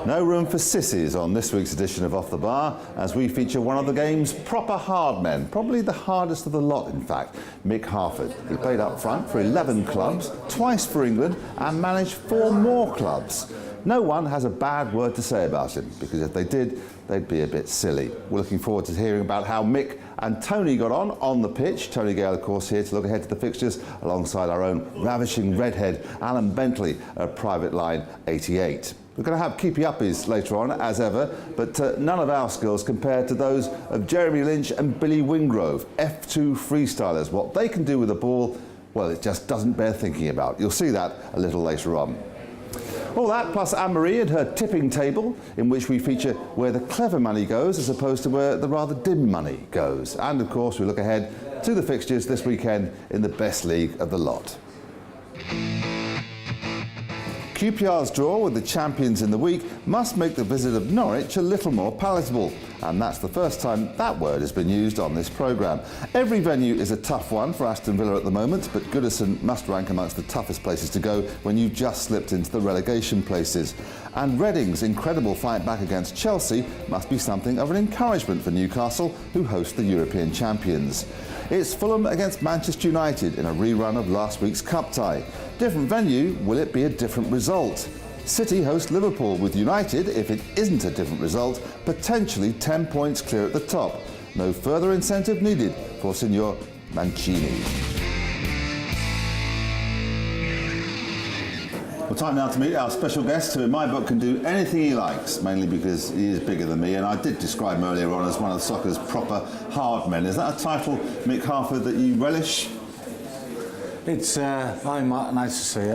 No room for sissies on this week's edition of Off the Bar, as we feature one of the game's proper hard men, probably the hardest of the lot in fact, Mick Harford. He played up front for 11 clubs, twice for England, and managed 4 more clubs. No one has a bad word to say about him, because if they did, they'd be a bit silly. We're looking forward to hearing about how Mick and Tony got on the pitch. Tony Gale, of course, here to look ahead to the fixtures, alongside our own ravishing redhead, Alan Bentley, at Private Line 88. We're going to have keepy uppies later on, as ever, but none of our skills compared to those of Jeremy Lynch and Billy Wingrove, F2 freestylers. What they can do with the ball, well, it just doesn't bear thinking about. You'll see that a little later on. All that plus Anne-Marie and her tipping table, in which we feature where the clever money goes as opposed to where the rather dim money goes. And of course we look ahead to the fixtures this weekend in the best league of the lot. QPR's draw with the champions in the week must make the visit of Norwich a little more palatable, and that's the first time that word has been used on this programme. Every venue is a tough one for Aston Villa at the moment, but Goodison must rank amongst the toughest places to go when you've just slipped into the relegation places. And Reading's incredible fight back against Chelsea must be something of an encouragement for Newcastle, who host the European champions. It's Fulham against Manchester United in a rerun of last week's cup tie. Different venue, will it be a different result? City host Liverpool, with United, if it isn't a different result, potentially 10 points clear at the top. No further incentive needed for Signor Mancini. Well, time now to meet our special guest, who in my book can do anything he likes, mainly because he is bigger than me, and I did describe him earlier on as one of soccer's proper hard men. Is that a title, Mick Harford, that you relish? It's hi Matt, nice to see you.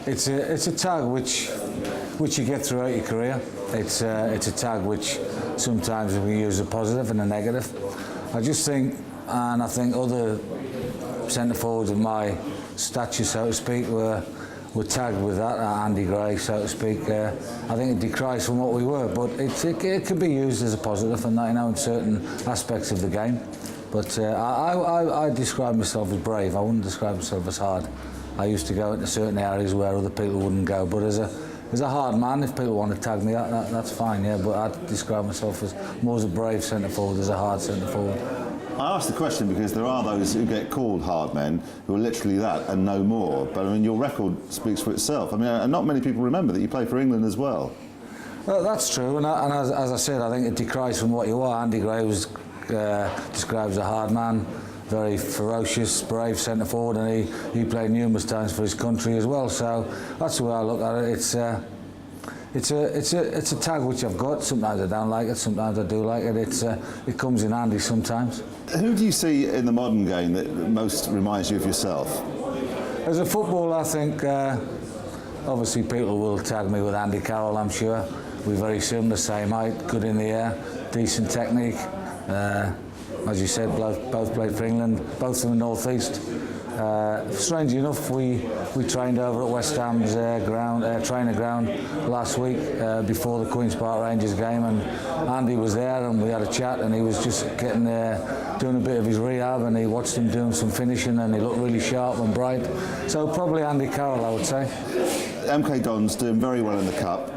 It's a tag which you get throughout your career. It's a tag which sometimes we use a positive and a negative. I just think, and I think other centre forwards of my stature, so to speak, were tagged with that. Andy Gray, so to speak. I think it decries from what we were, but it can be used as a positive, and in certain aspects of the game. But I describe myself as brave. I wouldn't describe myself as hard. I used to go into certain areas where other people wouldn't go. But as a hard man, if people want to tag me, that's fine. Yeah. But I describe myself as more as a brave centre forward, as a hard centre forward. I asked the question because there are those who get called hard men who are literally that and no more. But I mean, your record speaks for itself. I mean, and not many people remember that you played for England as well. Well, that's true. And as I said, I think it decries from what you are. Andy Gray was described as a hard man, very ferocious, brave centre forward, and he played numerous times for his country as well. So that's the way I look at it. It's a tag which I've got. Sometimes I don't like it, sometimes I do like it. It comes in handy sometimes. Who do you see in the modern game that most reminds you of yourself? As a footballer, I think obviously people will tag me with Andy Carroll. I'm sure we're very similar, same height, good in the air, decent technique. As you said, both played for England, both from the northeast. Strangely enough, we trained over at West Ham's trainer ground last week before the Queen's Park Rangers game, and Andy was there and we had a chat, and he was just getting doing a bit of his rehab, and he watched him doing some finishing, and he looked really sharp and bright. So probably Andy Carroll, I would say. MK Don's doing very well in the Cup.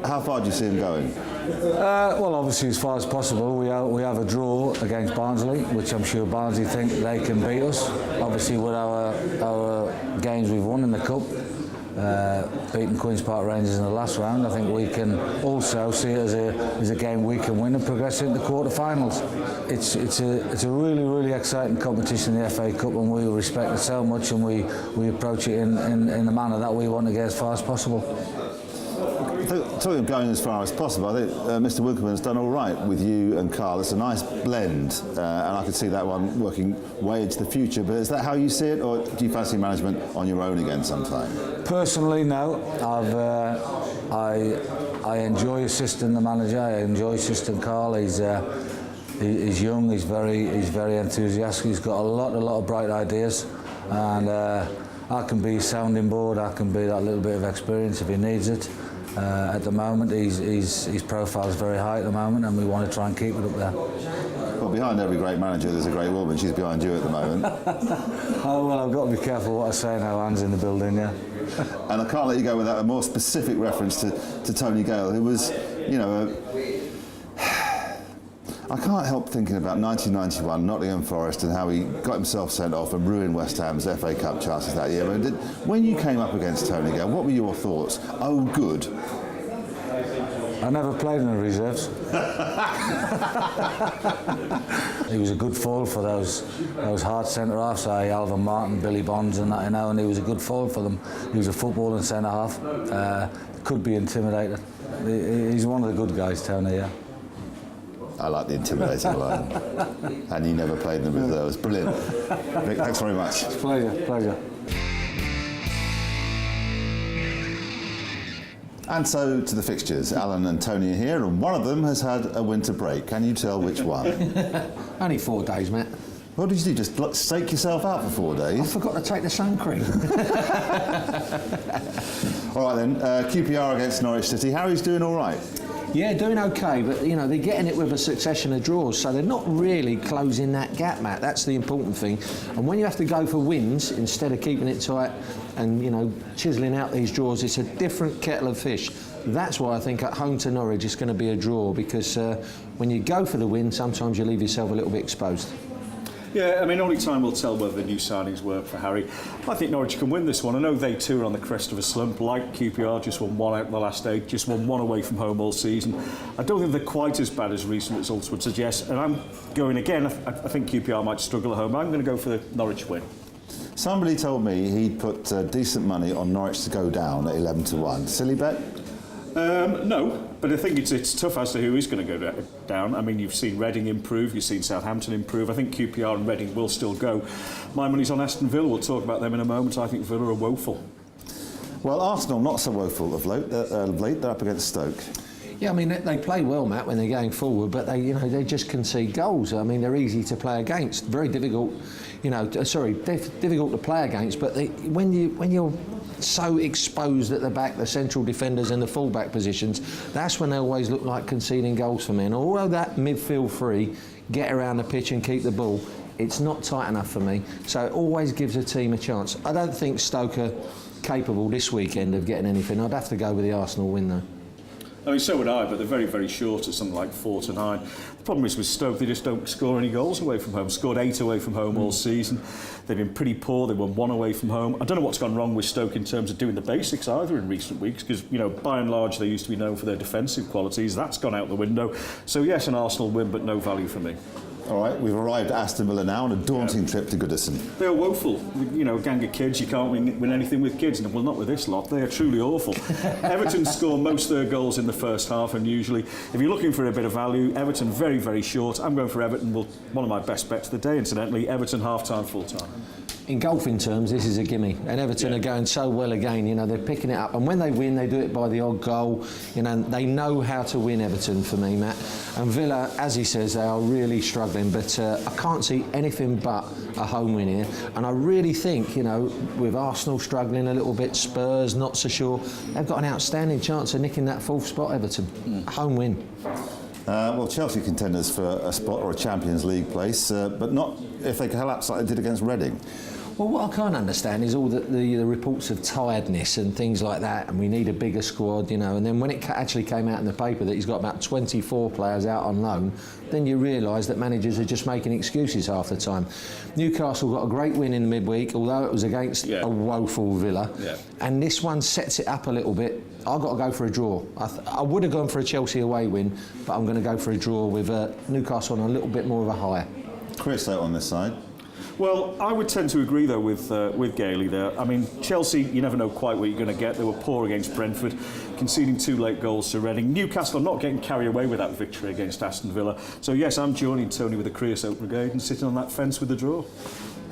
How far do you see him going? Well, obviously as far as possible. We have a draw against Barnsley, which I'm sure Barnsley think they can beat us. Obviously with our games we've won in the Cup, beating Queen's Park Rangers in the last round, I think we can also see it as a game we can win and progress into the quarter-finals. It's a really exciting competition, the FA Cup, and we respect it so much, and we approach it in the manner that we want to get as far as possible. Talking of going as far as possible, I think Mr. Wilkinson's done all right with you and Carl. It's a nice blend, and I could see that one working way into the future. But is that how you see it, or do you fancy management on your own again sometime? Personally, no. I enjoy assisting the manager. I enjoy assisting Carl. He's young. He's very enthusiastic. He's got a lot of bright ideas, and I can be his sounding board, I can be that little bit of experience if he needs it. At the moment, his profile is very high at the moment, and we want to try and keep it up there. Well, behind every great manager, there's a great woman. She's behind you at the moment. Oh, well, I've got to be careful what I say now. Anne's in the building, yeah. And I can't let you go without a more specific reference to Tony Gale, who was, you know, I can't help thinking about 1991, Nottingham Forest, and how he got himself sent off and ruined West Ham's FA Cup chances that year. When you came up against Tony Gale, what were your thoughts? Oh, good. I never played in the reserves. He was a good foil for those hard centre-halves, Alvin Martin, Billy Bonds and that, you know, and he was a good foil for them. He was a footballing centre-half. Could be intimidated. He's one of the good guys, Tony, yeah. I like the intimidating line. And you never played in the reserves. Brilliant. Mick, thanks very much. It's a pleasure. And so to the fixtures. Alan and Tony are here, and one of them has had a winter break. Can you tell which one? Only 4 days, Matt. What did you do? Just stake yourself out for 4 days? I forgot to take the sun cream. All right then, QPR against Norwich City. Harry's doing all right. Yeah, doing okay, but you know they're getting it with a succession of draws, so they're not really closing that gap, Matt. That's the important thing. And when you have to go for wins instead of keeping it tight and, you know, chiselling out these draws, it's a different kettle of fish. That's why I think at home to Norwich it's going to be a draw, because when you go for the win, sometimes you leave yourself a little bit exposed. Yeah, I mean, only time will tell whether the new signings work for Harry. I think Norwich can win this one. I know they too are on the crest of a slump, like QPR, just won 1 out in the last 8, just won 1 away from home all season. I don't think they're quite as bad as recent results would suggest, and I'm going again, I think QPR might struggle at home. I'm going to go for the Norwich win. Somebody told me he'd put decent money on Norwich to go down at 11-1. Silly bet? No, but I think it's tough as to who is going to go down. I mean, you've seen Reading improve, you've seen Southampton improve. I think QPR and Reading will still go. My money's on Aston Villa. We'll talk about them in a moment. I think Villa are woeful. Well, Arsenal not so woeful of late. They're up against Stoke. Yeah, I mean they play well, Matt, when they're going forward, but they just concede goals. I mean, they're easy to play against. Very difficult, difficult to play against. But when you're so exposed at the back, the central defenders and the full-back positions, that's when they always look like conceding goals for me. And although that midfield three get around the pitch and keep the ball, it's not tight enough for me. So it always gives a team a chance. I don't think Stoke are capable this weekend of getting anything. I'd have to go with the Arsenal win, though. I mean, so would I, but they're very, very short at something like 4-9. The problem is with Stoke, they just don't score any goals away from home. Scored 8 away from home all season. They've been pretty poor. They won 1 away from home. I don't know what's gone wrong with Stoke in terms of doing the basics either in recent weeks, because, you know, by and large, they used to be known for their defensive qualities. That's gone out the window. So, yes, an Arsenal win, but no value for me. All right, we've arrived at Aston Villa now on a daunting trip to Goodison. They're woeful. You know, a gang of kids, you can't win anything with kids. Well, not with this lot. They are truly awful. Everton score most of their goals in the first half, and usually, if you're looking for a bit of value, Everton very, very short. I'm going for Everton. Well, one of my best bets of the day, incidentally. Everton half-time, full-time. In golfing terms, this is a gimme. And Everton are going so well again, you know, they're picking it up. And when they win, they do it by the odd goal. You know, they know how to win, Everton, for me, Matt. And Villa, as he says, they are really struggling. But I can't see anything but a home win here. And I really think, you know, with Arsenal struggling a little bit, Spurs not so sure, they've got an outstanding chance of nicking that 4th spot, Everton. Home win. Well, Chelsea contenders for a spot or a Champions League place, but not if they collapse like they did against Reading. Well, what I can't understand is all the reports of tiredness and things like that, and we need a bigger squad, you know. And then when it actually came out in the paper that he's got about 24 players out on loan, then you realise that managers are just making excuses half the time. Newcastle got a great win in the midweek, although it was against a woeful Villa. Yeah. And this one sets it up a little bit. I've got to go for a draw. I would have gone for a Chelsea away win, but I'm going to go for a draw with Newcastle on a little bit more of a higher. Chris out on this side. Well, I would tend to agree, though, with Gale there. I mean, Chelsea, you never know quite what you're going to get. They were poor against Brentford, conceding 2 late goals to Reading. Newcastle not getting carried away with that victory against Aston Villa. So, yes, I'm joining Tony with the Creosote Brigade and sitting on that fence with the draw.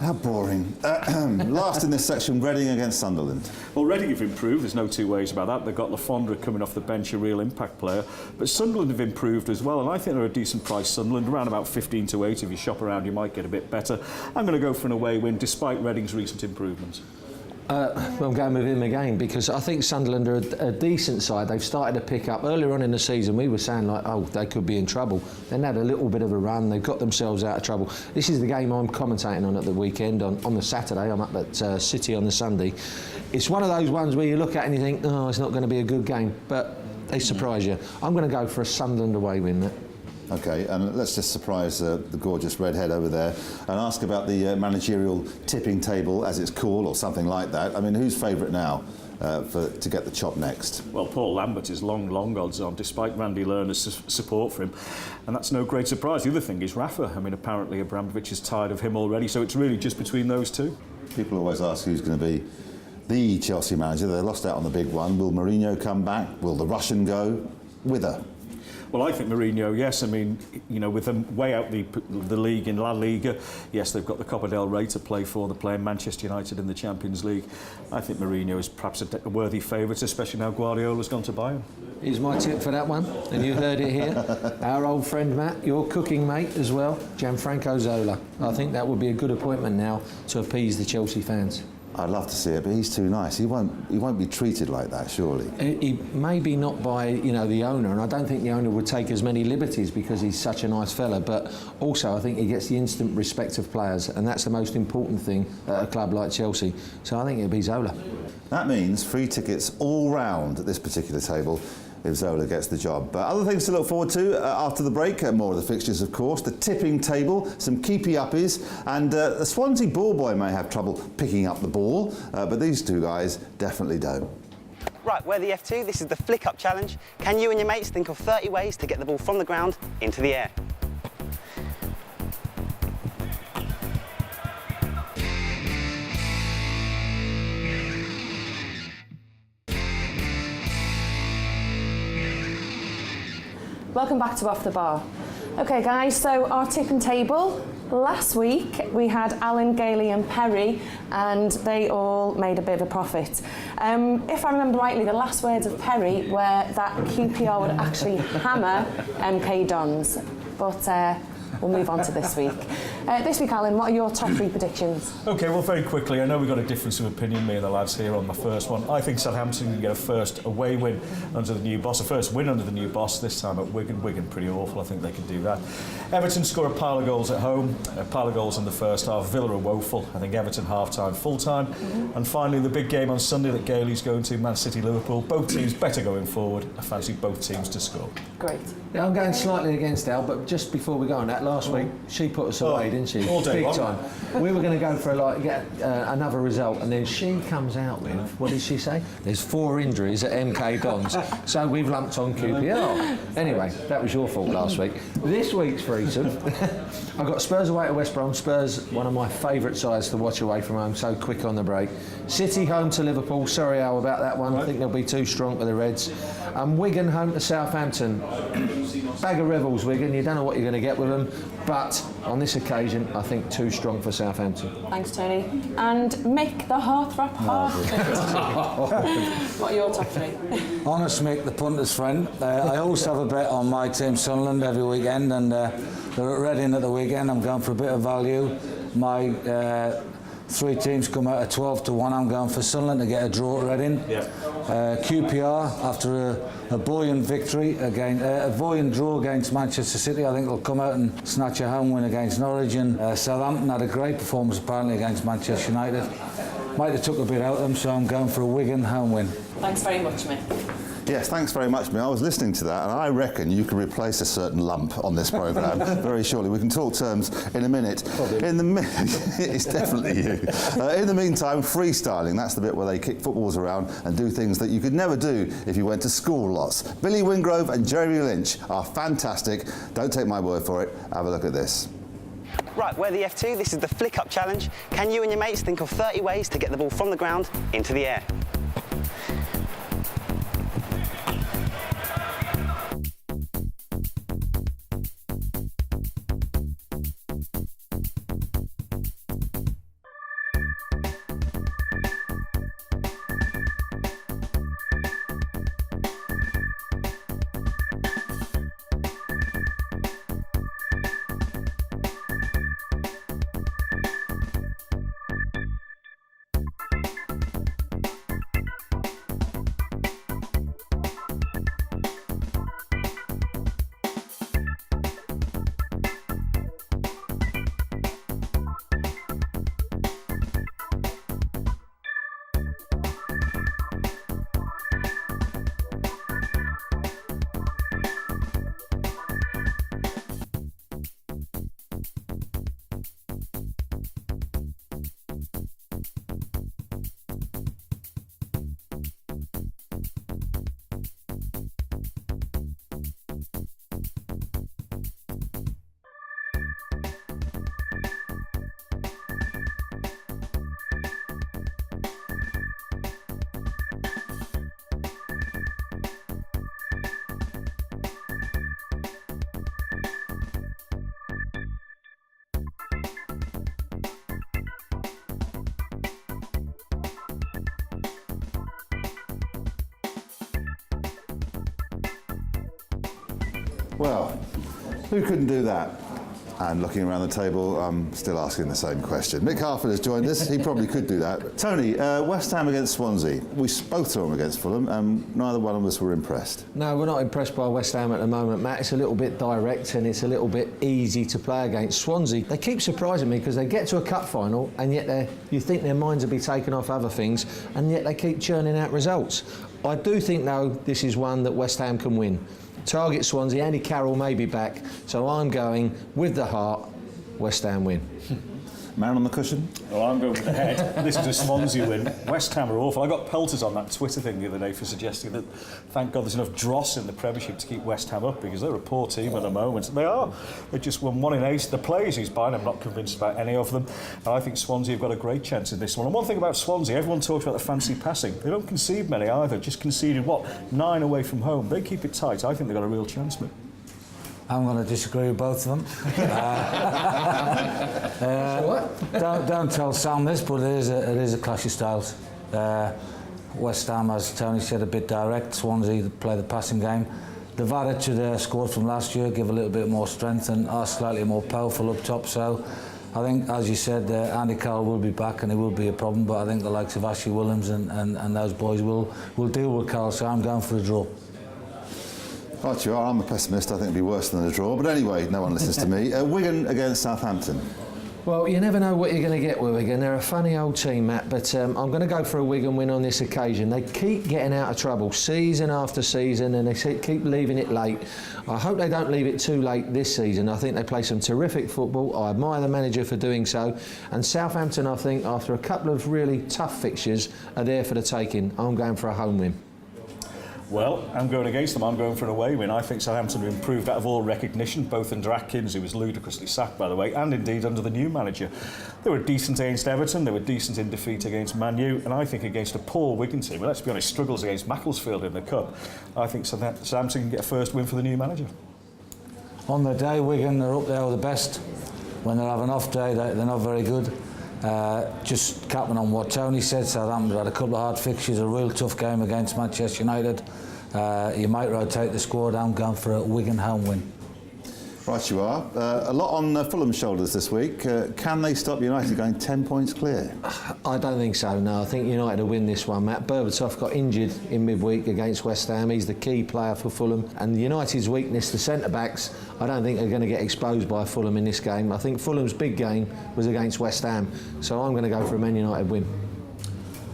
How boring. Last in this section, Reading against Sunderland. Well, Reading have improved, there's no two ways about that. They've got Lafondra coming off the bench, a real impact player. But Sunderland have improved as well, and I think they're a decent price. Sunderland, around about 15-8. If you shop around, you might get a bit better. I'm going to go for an away win, despite Reading's recent improvements. I'm going with him again because I think Sunderland are a decent side. They've started to pick up. Earlier on in the season, we were saying like, oh, they could be in trouble. Then had a little bit of a run. They've got themselves out of trouble. This is the game I'm commentating on at the weekend. On the Saturday, I'm up at City on the Sunday. It's one of those ones where you look at it and you think, oh, it's not going to be a good game, but they surprise you. I'm going to go for a Sunderland away win, Matt. Okay, and let's just surprise the gorgeous redhead over there and ask about the managerial tipping table, as it's called, or something like that. I mean, who's favourite now to get the chop next? Well, Paul Lambert is long odds on, despite Randy Lerner's support for him. And that's no great surprise. The other thing is Rafa. I mean, apparently Abramovich is tired of him already, so it's really just between those two. People always ask who's going to be the Chelsea manager. They lost out on the big one. Will Mourinho come back? Will the Russian go? Whither? Well, I think Mourinho, yes. I mean, you know, with them way out the league in La Liga, yes, they've got the Copa del Rey to play for. They're playing Manchester United in the Champions League. I think Mourinho is perhaps a worthy favourite, especially now Guardiola's gone to Bayern. Here's my tip for that one, and you heard it here. Our old friend Matt, your cooking mate as well, Gianfranco Zola. I think that would be a good appointment now to appease the Chelsea fans. I'd love to see it, but he's too nice. He won't be treated like that, surely. He maybe not by the owner, and I don't think the owner would take as many liberties because he's such a nice fella. But also, I think he gets the instant respect of players, and that's the most important thing at a club like Chelsea. So I think it'll be Zola. That means free tickets all round at this particular table if Zola gets the job. But other things to look forward to after the break, more of the fixtures, of course, the tipping table, some keepy-uppies, and the Swansea ball boy may have trouble picking up the ball, but these two guys definitely don't. Right, we're the F2. This is the flick-up challenge. Can you and your mates think of 30 ways to get the ball from the ground into the air? Welcome back to Off the Bar. Okay guys, so our tipping table. Last week we had Alan, Gale and Perry, and they all made a bit of a profit. If I remember rightly, the last words of Perry were that QPR would actually hammer MK Dons. But we'll move on to this week. This week, Alan, what are your top 3 predictions? OK, well, very quickly, I know we've got a difference of opinion, me and the lads here, on my first one. I think Southampton can get a first away win under the new boss, a first win under the new boss, this time at Wigan. Wigan pretty awful, I think they can do that. Everton score a pile of goals at home, a pile of goals in the first half. Villa are woeful. I think Everton half-time, full-time. And finally, the big game on Sunday that Gale's going to, Man City, Liverpool. Both teams better going forward. I fancy both teams to score. Great. Yeah, I'm going slightly against Al, but just before we go on that, last week she put us away, didn't she? All day Big long. time. We were going to go for get another result, and then she comes out with, what did she say? There's 4 injuries at MK Dons, so we've lumped on QPR. Anyway, that was your fault last week. This week's threesome, I've got Spurs away to West Brom. Spurs, one of my favourite sides to watch away from home, so quick on the break. City home to Liverpool. Sorry, Al, about that one. I think they'll be too strong for the Reds. And Wigan home to Southampton. Bag of rebels, Wigan. You don't know what you're going to get with them, but on this occasion, I think too strong for Southampton. Thanks, Tony. And Mick, the hearthrop What are your top 3? Honest Mick, the punter's friend. I always have a bet on my team Sunderland every weekend, and they're at Reading at the weekend. I'm going for a bit of value. My 3 teams come out at 12 to 1. I'm going for Sunderland to get a draw at Reading. Yeah. QPR, after a buoyant victory against a buoyant draw against Manchester City, I think they'll come out and snatch a home win against Norwich. And Southampton had a great performance apparently against Manchester United. Might have took a bit out of them, so I'm going for a Wigan home win. Thanks very much, Mick. Yes, thanks very much, Mick. I was listening to that, and I reckon you can replace a certain lump on this programme very shortly. We can talk terms in a minute. It's definitely you. In the meantime, freestyling, that's the bit where they kick footballs around and do things that you could never do if you went to school lots. Billy Wingrove and Jeremy Lynch are fantastic. Don't take my word for it. Have a look at this. Right, we're the F2. This is the flick-up challenge. Can you and your mates think of 30 ways to get the ball from the ground into the air? Well, who couldn't do that? And looking around the table, I'm still asking the same question. Mick Harford has joined us. He probably could do that. Tony, West Ham against Swansea. We both saw them against Fulham, and neither one of us were impressed. No, we're not impressed by West Ham at the moment, Matt. It's a little bit direct and it's a little bit easy to play against. Swansea, they keep surprising me because they get to a cup final and yet you think their minds will be taken off other things, and yet they keep churning out results. I do think, though, this is one that West Ham can win. Target Swansea, Andy Carroll may be back, so I'm going with the heart, West Ham win. Man on the cushion? Well, I'm going with the head. This is a Swansea win. West Ham are awful. I got pelters on that Twitter thing the other day for suggesting that, thank God, there's enough dross in the Premiership to keep West Ham up, because they're a poor team at the moment. They are. They just won 1 in 8. The players who's buying, I'm not convinced about any of them. And I think Swansea have got a great chance in this one. And one thing about Swansea, everyone talks about the fancy passing. They don't concede many either. Just conceded, 9 away from home. They keep it tight. I think they've got a real chance, mate. I'm going to disagree with both of them. Don't tell Sam this, but it is a clash of styles. West Ham, as Tony said, a bit direct. Swansea play the passing game. They've added to their squad from last year, give a little bit more strength and are slightly more powerful up top. So I think, as you said, Andy Carroll will be back and it will be a problem, but I think the likes of Ashley Williams and those boys will deal with Carroll, so I'm going for a draw. Right, you are. I'm a pessimist. I think it'd be worse than a draw. But anyway, no one listens to me. Wigan against Southampton. Well, you never know what you're going to get with Wigan. They're a funny old team, Matt, but I'm going to go for a Wigan win on this occasion. They keep getting out of trouble season after season, and they keep leaving it late. I hope they don't leave it too late this season. I think they play some terrific football. I admire the manager for doing so. And Southampton, I think, after a couple of really tough fixtures, are there for the taking. I'm going for a home win. Well, I'm going against them. I'm going for an away win. I think Southampton have improved out of all recognition, both under Atkins, who was ludicrously sacked, by the way, and indeed under the new manager. They were decent against Everton, they were decent in defeat against Man U, and I think against a poor Wigan team, well, let's be honest, struggles against Macclesfield in the Cup, I think Southampton can get a first win for the new manager. On the day, Wigan are up there with the best. When they have an off day, they're not very good. Just capping on what Tony said, Southampton had a couple of hard fixtures, a real tough game against Manchester United. You might rotate the squad. I'm going for a Wigan home win. Right, you are. A lot on Fulham's shoulders this week. Can they stop United going 10 points clear? I don't think so, no. I think United will win this one, Matt. Berbatov got injured in midweek against West Ham. He's the key player for Fulham. And United's weakness, the centre-backs, I don't think are going to get exposed by Fulham in this game. I think Fulham's big game was against West Ham. So I'm going to go for a Man United win.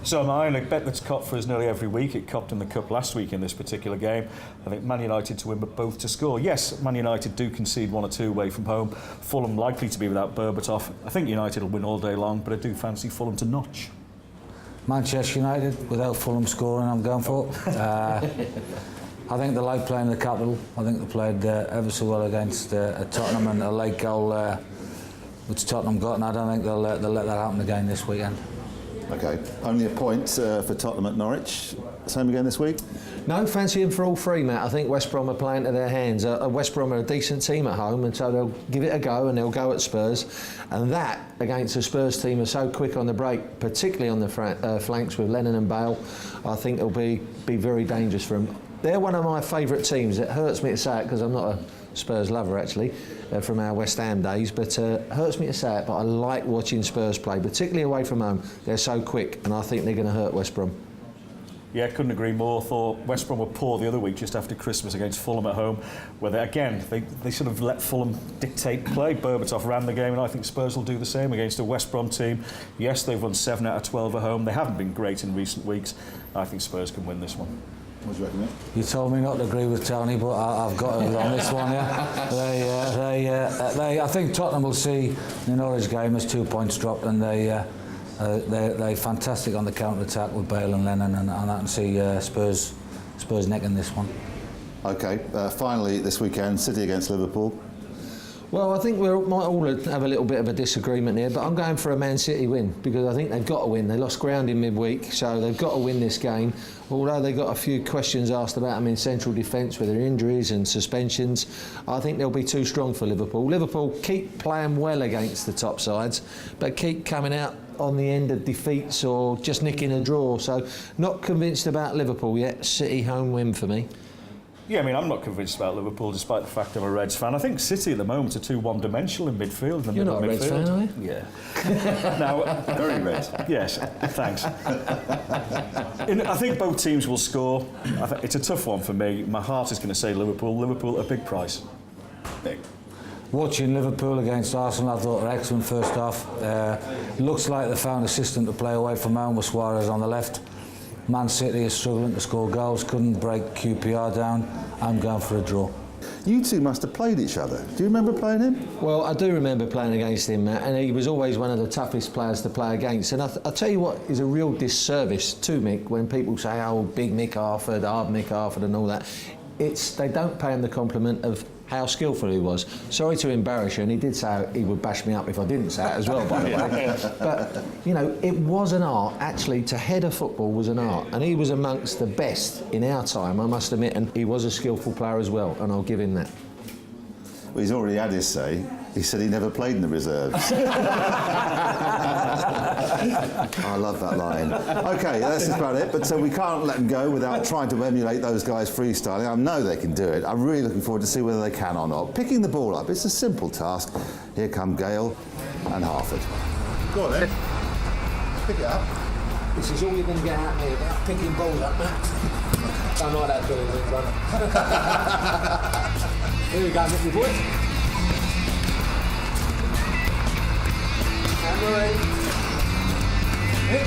So am I, and a bet that's copped for us nearly every week. It copped in the Cup last week in this particular game. I think Man United to win, but both to score. Yes, Man United do concede 1 or 2 away from home. Fulham likely to be without Berbatov. I think United will win all day long, but I do fancy Fulham to notch. Manchester United, without Fulham scoring, I'm going for. I think they like playing the capital. I think they played ever so well against Tottenham, and a late goal which Tottenham got, and I don't think they'll let that happen again this weekend. OK, only a point for Tottenham at Norwich. Same again this week? No, fancy him for all 3, Matt. I think West Brom are playing to their hands. West Brom are a decent team at home, and so they'll give it a go, and they'll go at Spurs. And that, against a Spurs team, are so quick on the break, particularly on the flanks with Lennon and Bale, I think it'll be very dangerous for them. They're one of my favourite teams. It hurts me to say it because I'm not a Spurs lover, actually, from our West Ham days, but hurts me to say it, but I like watching Spurs play, particularly away from home. They're so quick, and I think they're going to hurt West Brom. Yeah, couldn't agree more. Thought West Brom were poor the other week just after Christmas against Fulham at home, where they sort of let Fulham dictate play. Berbatov ran the game, and I think Spurs will do the same against a West Brom team. Yes, they've won 7 out of 12 at home. They haven't been great in recent weeks. I think Spurs can win this one. What do you reckon, Nick? You told me not to agree with Tony, but I've got it on this one. Yeah, I think Tottenham will see the Norwich game as 2 points dropped, and they're fantastic on the counter attack with Bale and Lennon, and I can see Spurs necking this one. OK, finally this weekend, City against Liverpool. Well, I think we might all have a little bit of a disagreement here, but I'm going for a Man City win because I think they've got to win. They lost ground in midweek, so they've got to win this game. Although they've got a few questions asked about them in central defence with their injuries and suspensions, I think they'll be too strong for Liverpool. Liverpool keep playing well against the top sides, but keep coming out on the end of defeats or just nicking a draw. So not convinced about Liverpool yet. City home win for me. Yeah, I mean, I'm not convinced about Liverpool, despite the fact I'm a Reds fan. I think City at the moment are too one-dimensional in midfield. You're not a Reds fan, are you? Yeah. Now, Very Reds. yes, thanks. I think both teams will score. It's a tough one for me. My heart is going to say Liverpool. Liverpool at a big price. Nick. Watching Liverpool against Arsenal, I thought they were excellent first half. Looks like they found a system to play away from home with Suarez on the left. Man City is struggling to score goals, couldn't break QPR down. I'm going for a draw. You two must have played each other. Do you remember playing him? Well, I do remember playing against him, Matt, and he was always one of the toughest players to play against. And I'll tell you what is a real disservice to Mick when people say, oh, big Mick Harford, hard Mick Harford and all that. They don't pay him the compliment of how skillful he was. Sorry to embarrass you, and he did say he would bash me up if I didn't say it as well, by the way. But, you know, it was an art. Actually, to head a football was an art, and he was amongst the best in our time, I must admit, and he was a skillful player as well, and I'll give him that. Well, he's already had his say. He said he never played in the reserves. I love that line. OK, that's about it. But we can't let them go without trying to emulate those guys freestyling. I know they can do it. I'm really looking forward to see whether they can or not. Picking the ball up, it's a simple task. Here come Gale and Harford. Go on then. Pick it up. This is all you're going to get out of me about picking balls up, Matt. Don't like that doing it, brother. Here we go, Mickey boy. Anne-Marie. Hit.